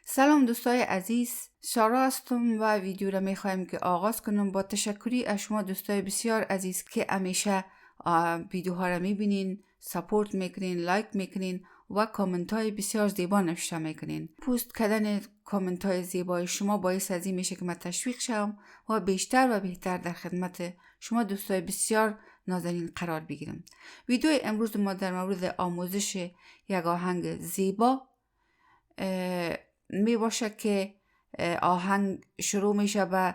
سلام دوستای عزیز، سارا هستم و ویدیو را میخوایم که آغاز کنم با تشکری از شما دوستای بسیار عزیز که همیشه ویدیوها را میبینین، سپورت میکنین، لایک میکنین و کامنت های بسیار زیبا نوشته میکنین. پست کردن کامنت های زیبای شما باعث از این میشه که من تشویق شم و بیشتر و بهتر در خدمت شما دوستای بسیار نازنین قرار بگیرم. ویدیو امروز ما در مورد آموزش یک آهنگ زیبا می باشه که آهنگ شروع میشه به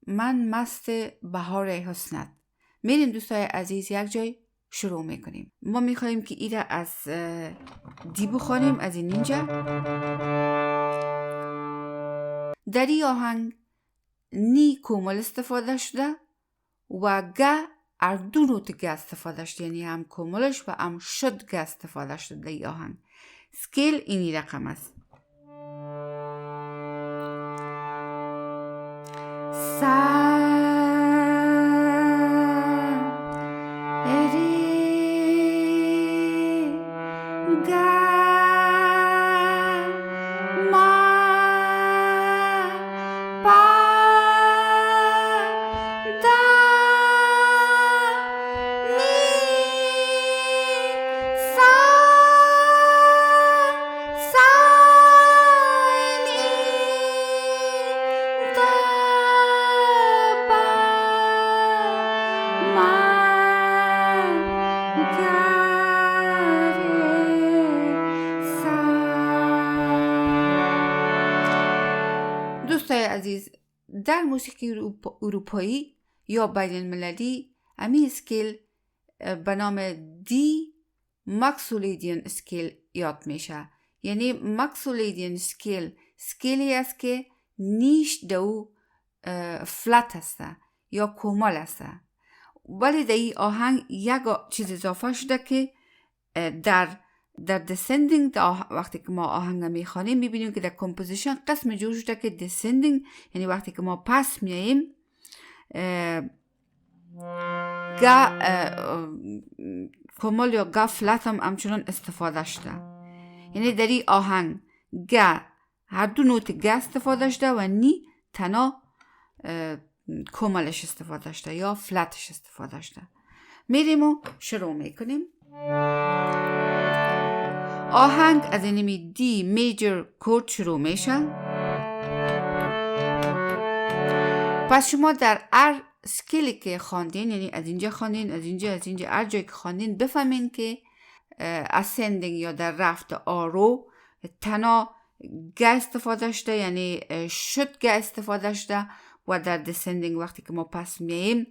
من maste bahar hosnat. میریم دوستای عزیز یک جای شروع میکنیم. ما میخوایم که ایره از دی بخوانیم، از این اینجا. در این آهنگ نی کومل استفاده شده و گه اردو نوت گه استفاده شده، یعنی هم کوملش و هم شد گه استفاده شده در این آهنگ. سکیل اینی رقم است. دوستای عزیز، در موسیقی اروپایی یا بین المللی امی اسکیل به نام دی ماکسولیدین اسکیل یاد میشه، یعنی مکسولیدین سکیلی است که نیش دو فلت هسته یا کومل هسته. ولی در این آهنگ یک چیز اضافه شده که در descending وقتی که ما آهنگ میخوانیم میبینیم که در کمپوزیشن قسم جور شده که descending یعنی وقتی که ما پس میاییم گا کومل یا گا فلت هم همچنان استفاده شده. یعنی در این آهنگ گا هر دو نوت گا استفاده شده و نی تنها کوملش استفاده شده یا فلتش استفاده شده. میریم و شروع میکنیم. آهنگ از اینمی دی میجر کورد شروع میشه. پس شما در هر سکیلی که خواندین، یعنی از اینجا خواندین، از اینجا هر جایی که خواندین، بفهمین که ascending یا در رفت آرو تنها گا استفاده شده، یعنی شد گا استفاده شده و در descending وقتی که ما پس میاییم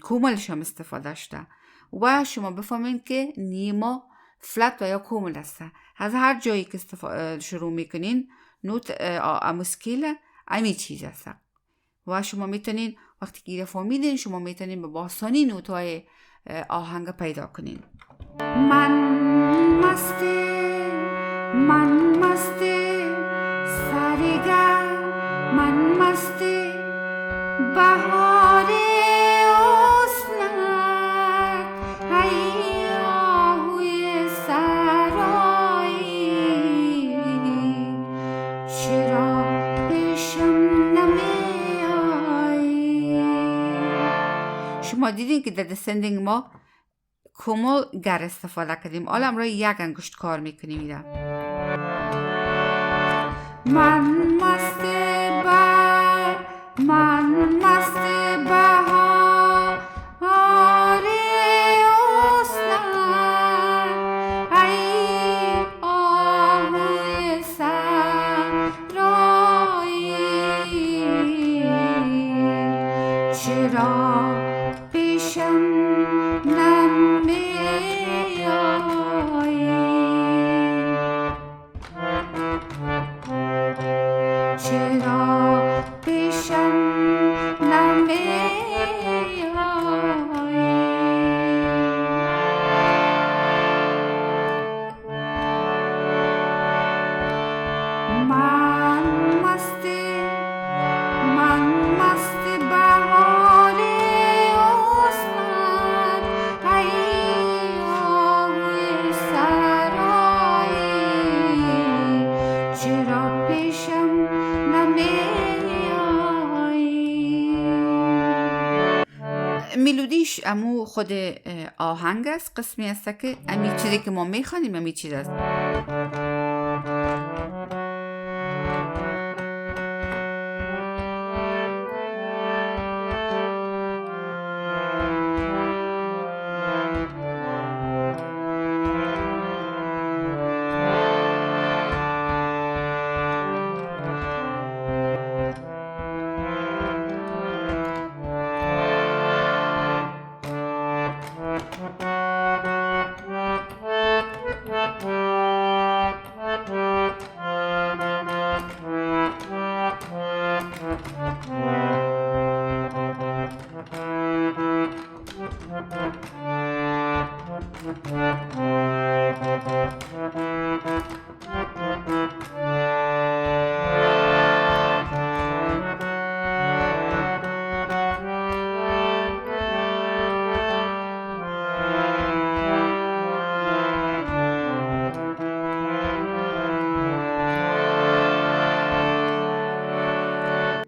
کوملش هم استفاده شده و شما بفهمین که نیما فلت و یا کومل هسته. از هر جایی که شروع میکنین نوت اموسکیل امی چیز هسته و شما میتونین وقتی که فهمیدین شما میتونین به آسانی نوت های آهنگ پیدا کنین. من مسته سرگا من مسته بهار hosnat ای آهوی صحرایی چرا پیشم نمیایی. شما دیدین که در descending ما کومل گر استفاده کردیم. حالا امروز یک انگشت کار میکنیم میرم. من مسته bahar hosnat ای آهوی صحرایی چرا پیشم نمیایی چرا پیشم ملودیش امو خود آهنگ است، قسمی است که امی چیزی که ما میخوانیم امی چیز است.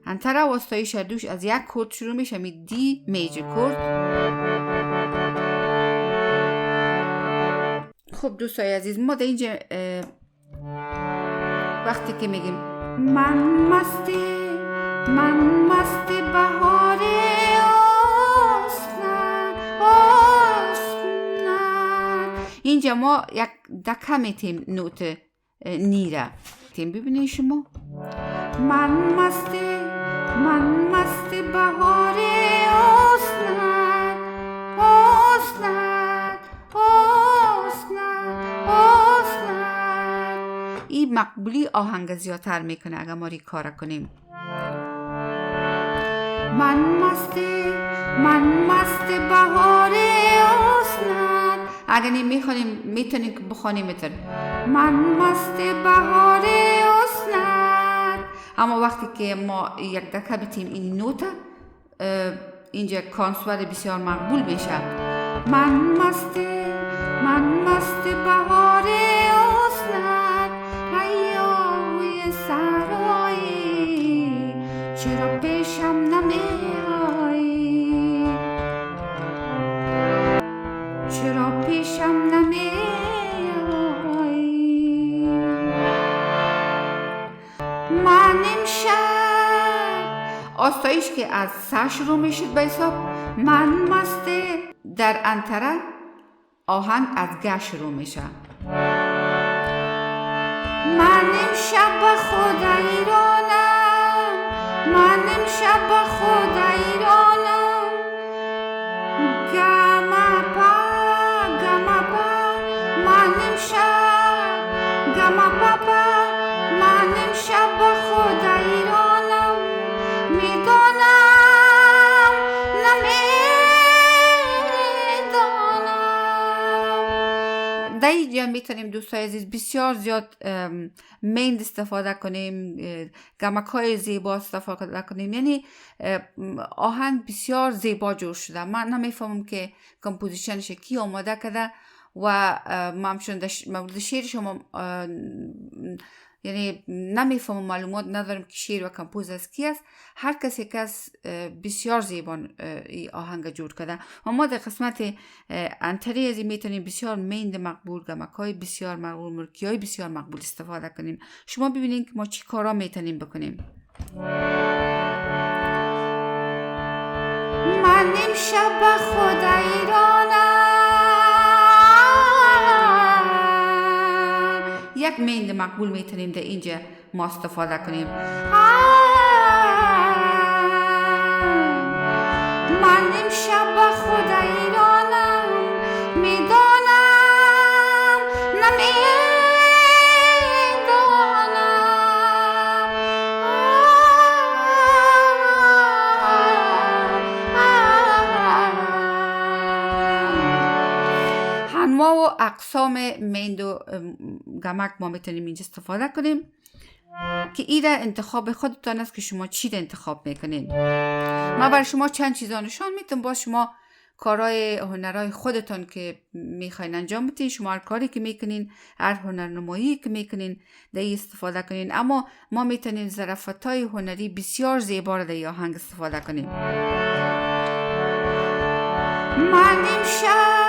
انتره واسطایی شدوش از یک کورد شروع میشه، می دی میجر کورد. خب دوستای عزیز، ما در اینجا وقتی که میگیم من مسته بهار hosnat، اینجا ما یک دکه میتیم نوت نیره تیم. ببینید شما من مسته بهار hosnat hosnat hosnat hosnat این مقبولی آهنگ زیادتر میکنه اگر ما ری کار کنیم. من مست بهار حسنت. اگر میتونیم که بخونیم میتون من مست بهار حسنت. اما وقتی که ما یک دکه بتیم این نوتا اینجا کانسور بسیار مقبول میشه. من مست بهار حسنت، ای آهوی صحرایی، چرا پیشم نمیایی، چرا پیشم نمیایی. من امشب آستایش که از سر شروع میشد به حساب من مست، در انتره آهنگ از گ شروع میشه. من امشب به خود ایرانم، من امشب به خود ایرانم، گما با من امشب، گما با من امشب به خود ایرانم، میدانم نمیدانم. در اینجا میتونیم دوستای عزیز بسیار زیاد میند استفاده کنیم، گمک‌های زیبا استفاده کنیم، یعنی آهنگ بسیار زیبا جور شده. من نمیفهمم که کمپوزیشنش کی آماده کرده و من مورد شعر شما یعنی نمیفهمم، معلومات ندارم که شعر و کمپوز از کی است. هر کسی که بسیار زیبا این آهنگ جور کرده و ما در قسمت انتری از این میتونیم بسیار میند مقبول، گمک‌های بسیار مقبول، مرکی‌های بسیار مقبول استفاده کنیم. شما ببینید که ما چی کارا میتونیم بکنیم. من امشب به خود ایرانم، یک میند مقبول میتونیم در اینجا ما استفاده کنیم. من امشب به خود ایرانم، میدانم نمیدانم. انواع و اقسام میند و گمک ما میتونیم اینجا استفاده کنیم که ایره انتخاب خودتان است که شما چی را انتخاب میکنین. ما برای شما چند چیزا نشان میتونم، باز شما کارهای هنرهای خودتان که میخواین انجام بدین، شما هر کاری که میکنین، هر هنرنمایی که میکنین در این استفاده کنین. اما ما میتونیم ظرافت‌های هنری بسیار زیبا را در این آهنگ استفاده کنیم. من امشب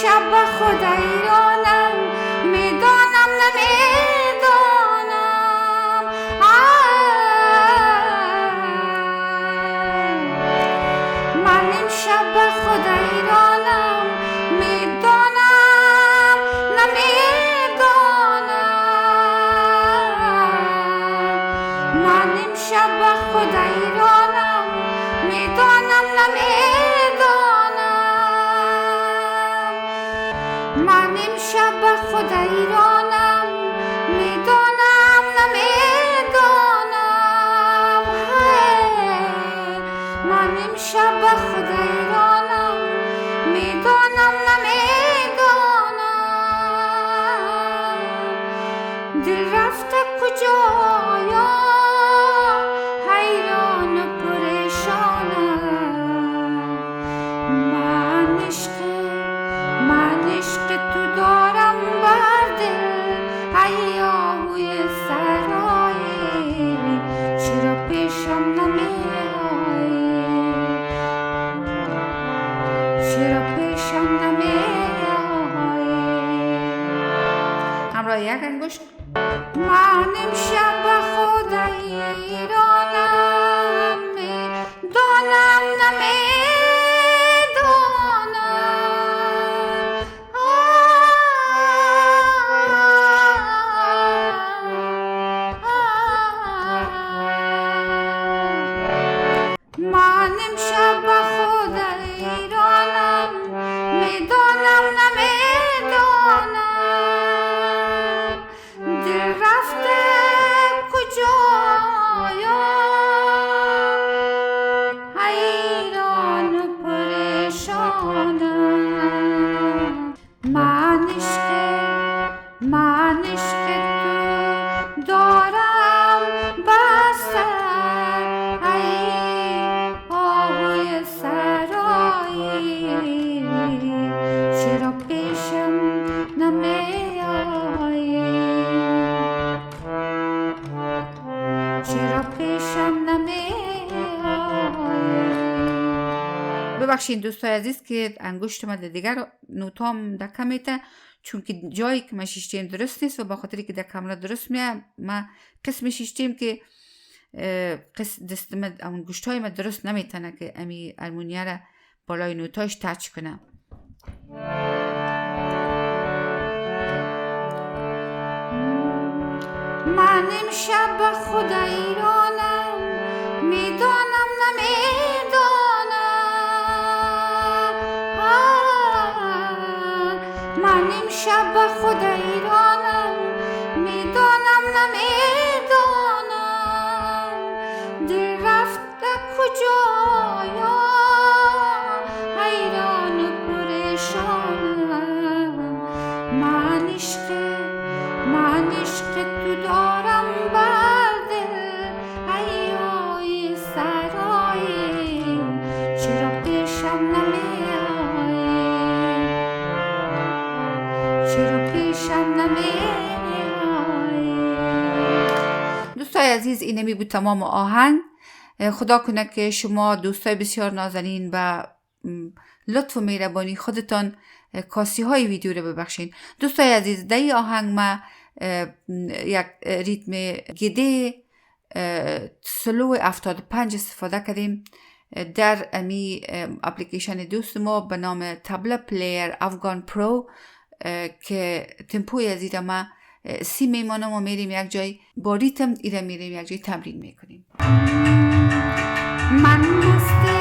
شب به خود ایرانم، میدانم نمیدانم. من امشب به خود ایرانم، میدانم نمیدانم. من امشب به خود ایرانم، میدانم نمیدانم. من امشب به خود ایرانم، میدانم نمیدانم. من امشب به خود ایرانم، میدانم نمیدانم. دل رفته کجایا، حیران و پریشانم. من عشق تو دارم بر دل، ای آهوی صحرایی، چرا پیشم نمیایی، چرا پیشم نمیایی. همراه یک انگشت. من امشب به خود ایرانم، میدانم نمیدانم. من امشب به خود ایرانم، ببخشید دوستای عزیز که انگشت من دیگر نوتام دکه میته، چون که جایی که من شیشتیم درست نیست و با خاطری که در کاملا درست میه من قسم شیشتیم که دستم اون گوشتای من درست نمیتونه که امی ارمونیه را بالای نوتاش تچ کنم. من امشب به خود ایرانم، میدانم نمیدانم. من امشب به خود ایرانم، میدانم نمیدانم. دل رفته کجایا حیران و پریشانم. من عشق تو دارم بر دل، ای سرایی چرا پیشم نمیایی، چرا پیشم نمیایی. دوستای عزیز این می بود تمام آهنگ. خدا کنه که شما دوستای بسیار نازنین و لطف و مهربانی خودتان کاسی های ویدیو رو ببخشین. دوستای عزیز در این آهنگ ما یک ریتم گیده سلو 75 استفاده کردیم در امی اپلیکیشن دوست ما به نام تبله پلیر افغان پرو که تمپوی از ایره ما 30 میمانم و میریم یک جای با ریتم ایره میریم یک جای تمرین میکنیم. من maste